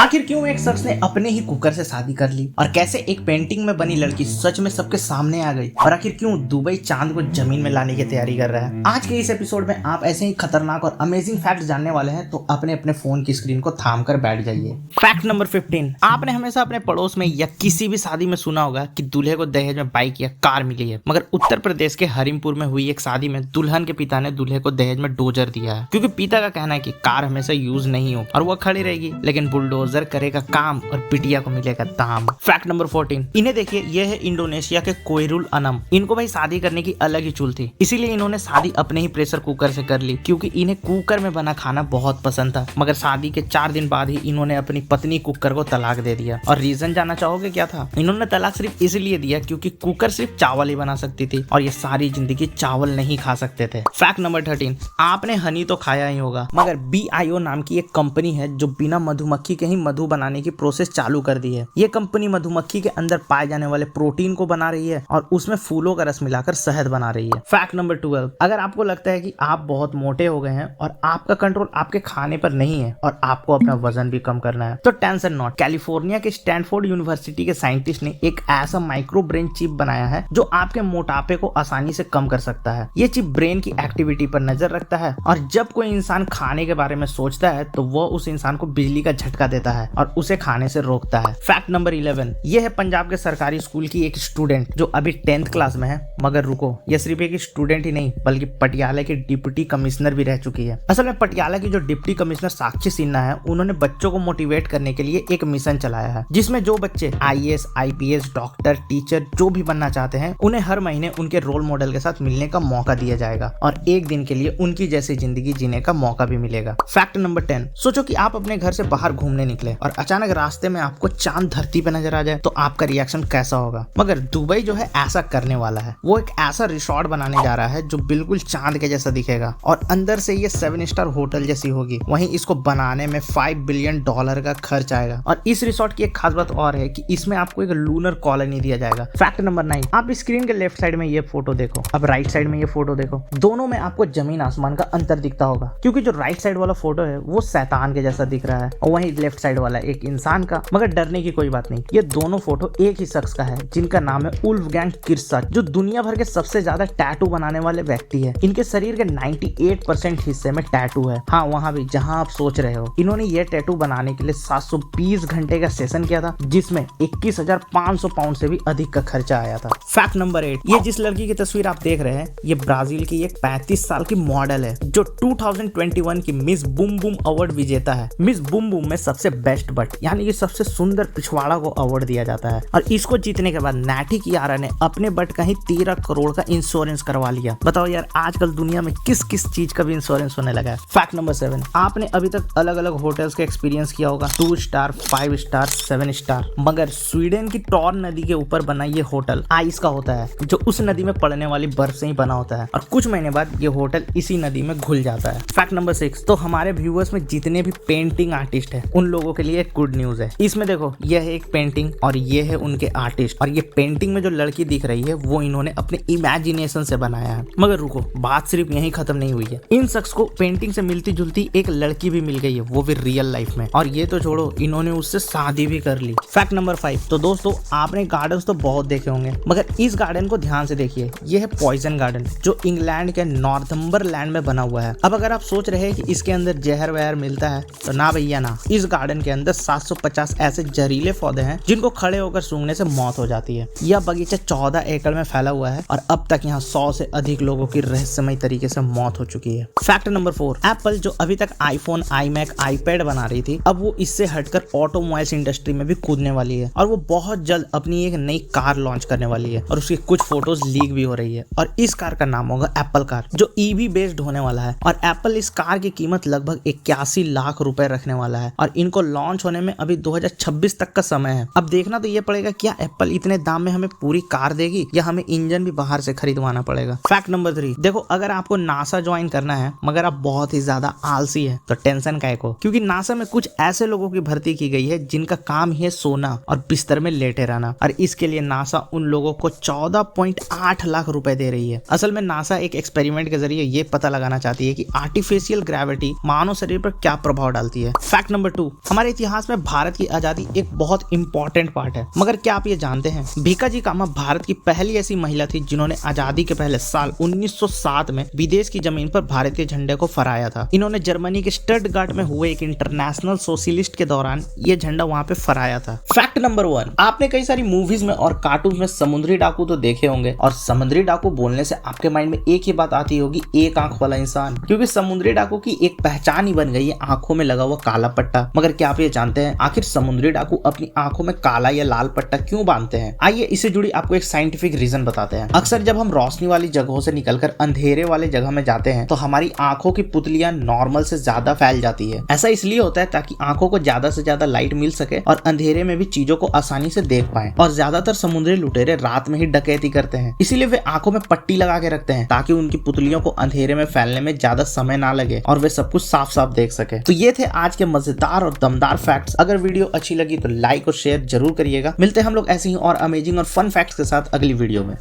आखिर क्यों एक शख्स ने अपने ही कुकर से शादी कर ली, और कैसे एक पेंटिंग में बनी लड़की सच में सबके सामने आ गई, और आखिर क्यों दुबई चांद को जमीन में लाने की तैयारी कर रहा है। आज के इस एपिसोड में आप ऐसे ही खतरनाक और अमेजिंग फैक्ट जानने वाले हैं, तो अपने अपने फोन की स्क्रीन को थाम कर बैठ जाइए। Fact number 15। आपने हमेशा अपने पड़ोस में या किसी भी शादी में सुना होगा कि दूल्हे को दहेज में बाइक या कार मिली है, मगर उत्तर प्रदेश के हरिमपुर में हुई एक शादी में दुल्हन के पिता ने दूल्हे को दहेज में डोजर दिया है, क्योंकि पिता का कहना है कि कार हमेशा यूज नहीं हो और वो खड़ी रहेगी, लेकिन बुलडोजर करेगा काम और बिटिया को मिलेगा दाम। Fact number 14। इन्हें देखिए, ये है इंडोनेशिया के कोयरुल अनम। इनको भाई शादी करने की अलग ही चुल थी, इसीलिए इन्होंने शादी अपने ही प्रेशर कुकर से कर ली, क्योंकि इन्हें कुकर में बना खाना बहुत पसंद था। मगर शादी के 4 दिन बाद ही इन्होंने अपनी पत्नी कुकर को तलाक दे दिया। और रीजन जानना चाहोगे क्या था? इन्होंने तलाक सिर्फ इसलिए दिया क्योंकि कुकर सिर्फ चावल ही बना सकती थी और ये सारी जिंदगी चावल नहीं खा सकते थे। Fact number 13। आपने हनी तो खाया ही होगा, मगर BIO नाम की एक कंपनी है जो बिना मधुमक्खी के ही मधु बनाने की प्रोसेस चालू कर दी है। ये कंपनी मधुमक्खी के अंदर पाए जाने वाले प्रोटीन को बना रही है और उसमें फूलों का रस मिलाकर शहद बना रही है। Fact number 12। अगर आपको लगता है कि आप बहुत मोटे हो गए हैं और आपका कंट्रोल आपके खाने पर नहीं है और आपको अपना वजन भी कम करना है, तो टेंशन नॉट। कैलिफोर्निया के स्टैनफोर्ड यूनिवर्सिटी के साइंटिस्ट ने एक ऐसा माइक्रो ब्रेन चिप बनाया है जो आपके मोटापे को आसानी से कम कर सकता है। ये चिप ब्रेन की एक्टिविटी पर नजर रखता है और जब कोई इंसान खाने के बारे में सोचता है तो वो उस इंसान को बिजली का झटका देता है और उसे खाने से रोकता है। Fact number 11। ये है पंजाब के सरकारी स्कूल की एक स्टूडेंट जो अभी 10th क्लास में है। मगर रुको, ये सिर्फ एक स्टूडेंट ही नहीं बल्कि पटियाला की डिप्टी कमिश्नर भी रह चुकी है। असल में पटियाला की जो डिप्टी कमिश्नर साक्षी सिन्हा है, उन्होंने बच्चों को मोटिवेट करने के लिए एक मिशन चलाया है, जिसमें जो बच्चे IAS, IPS, डॉक्टर, टीचर जो भी बनना चाहते हैं, उन्हें हर महीने उनके रोल मॉडल के साथ मिलने का मौका दिया जाएगा और एक दिन के लिए उनकी जैसी जिंदगी जीने का मौका भी मिलेगा। Fact number 10। सोचो कि आप अपने घर से बाहर घूमने निकले और अचानक रास्ते में आपको चांद धरती पे नजर आ जाए, तो आपका रिएक्शन कैसा होगा? मगर दुबई जो है ऐसा करने वाला है। वो एक ऐसा रिसोर्ट बनाने जा रहा है जो बिल्कुल चांद के जैसा दिखेगा और अंदर से ये 7 स्टार होटल जैसी होगी। वहीं इसको बनाने में $5 बिलियन का खर्च आएगा। और इस रिसोर्ट की एक खास बात और है कि इसमें आपको एक लूनर कॉलोनी दिया जाएगा। Fact number 9। आप स्क्रीन के लेफ्ट साइड में ये फोटो देखो, अब राइट साइड में ये फोटो देखो। दोनों में आपको जमीन आसमान का अंतर दिखता होगा, क्योंकि जो राइट साइड वाला फोटो है वो शैतान के जैसा दिख रहा है और वहीं लेफ्ट साइड वाला एक इंसान का। मगर डरने की कोई बात नहीं, ये दोनों फोटो एक ही शख्स का है जिनका नाम है वुल्फगैंग किर्शच, जो दुनिया भर के सबसे ज्यादा टैटू बनाने वाले व्यक्ति है। इनके शरीर के 98% हिस्से में टैटू है। हाँ, वहाँ भी जहाँ आप सोच रहे हो। इन्होंने ये टैटू बनाने के लिए 720 घंटे का सेशन किया था, जिसमें 21,500 पाउंड से भी अधिक का खर्चा आया था। Fact number 8। ये जिस लड़की की तस्वीर आप देख रहे हैं, ये ब्राजील की एक 35 साल की मॉडल है जो 2021 की मिस बूम बूम अवार्ड विजेता है। मिस बूम बूम में सबसे बेस्ट बट यानी कि सबसे सुंदर पिछवाड़ा को अवार्ड दिया जाता है और इसको जीतने के बाद नैटी कियारा ने अपने बट का ही 13 करोड़ का इंश्योरेंस करवा लिया। बताओ यार, आजकल दुनिया में किस किस चीज का भी इंश्योरेंस होने लगा है। Fact number 7। आपने अभी तक अलग अलग होटल्स का एक्सपीरियंस किया होगा, 2 स्टार, 5 स्टार, 7 स्टार, मगर स्वीडन की टॉर्न नदी के ऊपर बना ये होटल आइस का होता है, जो उस नदी में पड़ने वाली बर्फ से ही बना होता है और कुछ महीने बाद ये होटल इसी नदी में घुल जाता है। Fact number 6। तो हमारे व्यूअर्स में जितने भी पेंटिंग आर्टिस्ट है, उन लोगों के लिए एक गुड न्यूज है। इसमें देखो, यह है एक पेंटिंग और ये है उनके आर्टिस्ट, और ये पेंटिंग में जो लड़की दिख रही है वो इन्होंने अपने इमेजिनेशन से बनाया है। मगर रुको, बात सिर्फ यहीं खत्म नहीं हुई है। इन शख्स को पेंटिंग से मिलती जुलती एक लड़की भी मिल गई है, वो भी रियल लाइफ में, और ये तो छोड़ो, इन्होंने उससे शादी भी कर ली। Fact number 5। तो दोस्तों, आपने गार्डन्स तो बहुत देखे होंगे, मगर इस गार्डन को ध्यान से देखिए। ये है पॉइजन गार्डन, जो इंग्लैंड के नॉर्थम्बरलैंड में बना हुआ है। अब अगर आप सोच रहे हैं कि इसके अंदर जहर वहर मिलता है, तो ना भैया ना। इस गार्डन के अंदर 750 ऐसे जहरीले पौधे हैं जिनको खड़े होकर सूंघने से मौत हो जाती है। यह बगीचा 14 एकड़ में फैला हुआ है और अब तक यहाँ 100 से अधिक लोगों की रहस्यमय तरीके से मौत हो चुकी है। Fact number 4। एप्पल जो अभी तक आईफोन, iMac, iPad बना रही थी, अब वो इससे हटकर ऑटोमोबाइल्स इंडस्ट्री में भी कूदने वाली है और वो बहुत जल्द अपनी एक नई कार लॉन्च करने वाली है और उसकी कुछ फोटोज लीक भी हो रही है। और इस कार का नाम होगा एप्पल कार, जो EV बेस्ड होने वाला है और एप्पल इस कार की कीमत लगभग 81 लाख रुपए रखने वाला है और इनको लॉन्च होने में अभी 2026 तक का समय है। अब देखना तो ये पड़ेगा क्या एप्पल इतने दाम में हमें पूरी कार देगी या हमें इंजन भी बाहर से खरीदवाना पड़ेगा। Fact number 3। देखो, अगर आपको नासा ज्वाइन करना है मगर आप बहुत ही ज्यादा आलसी है, तो टेंशन काहे को, क्योंकि नासा में कुछ ऐसे लोगों की भर्ती की गई है जिनका काम है सोना और बिस्तर में लेटे रहना, और इसके लिए नासा उन लोगों को 14.8 लाख रुपए दे रही है। असल में नासा एक एक्सपेरिमेंट के जरिए ये पता लगाना चाहती है कि आर्टिफिशियल ग्रेविटी मानव शरीर पर क्या प्रभाव डालती है। Fact number 2। हमारे इतिहास में भारत की आजादी एक बहुत इंपॉर्टेंट पार्ट है। मगर क्या आप ये जानते हैं, भीकाजी कामा भारत की पहली ऐसी महिला थी जिन्होंने आजादी के पहले साल 1907 में विदेश की जमीन पर भारतीय झंडे को फहराया था। इन्होंने जर्मनी के स्टटगार्ट में हुए एक इंटरनेशनल सोशलिस्ट के दौरान ये झंडा वहां पे फहराया था। फैक्ट नंबर 1, आपने कई सारी मूवीज में और कार्टून में समुद्री डाकू तो देखे होंगे, और समुद्री डाकू बोलने से आपके माइंड में एक ही बात आती होगी, एक आंख वाला इंसान, क्योंकि समुद्री डाकू की एक पहचान ही बन गई है आंखों में लगा हुआ काला पट्टा। मगर क्या आप ये जानते हैं आखिर समुद्री डाकू अपनी आंखों में काला या लाल पट्टा क्यों बांधते हैं? आइए इससे जुड़ी आपको एक साइंटिफिक रीजन बताते हैं। अक्सर जब हम रोशनी वाली जगहों से निकलकर अंधेरे वाले जगह में जाते हैं तो हमारी आंखों की पुतलियां नॉर्मल से ज्यादा फैल जाती है। ऐसा इसलिए होता है ताकि आंखों को ज्यादा से ज्यादा लाइट मिल सके और अंधेरे में भी चीजों को आसानी से देख पाए। और ज्यादातर समुद्री लुटेरे रात में ही डकैती करते हैं, इसीलिए वे आंखों में पट्टी लगा के रखते हैं ताकि उनकी पुतलियों को अंधेरे में फैलने में ज्यादा समय ना लगे और वे सब कुछ साफ साफ देख सके। तो ये थे आज के मजेदार और दमदार फैक्ट्स। अगर वीडियो अच्छी लगी तो लाइक और शेयर जरूर करिएगा। मिलते हैं हम लोग ऐसे ही और अमेजिंग और फन फैक्ट्स के साथ अगली वीडियो में।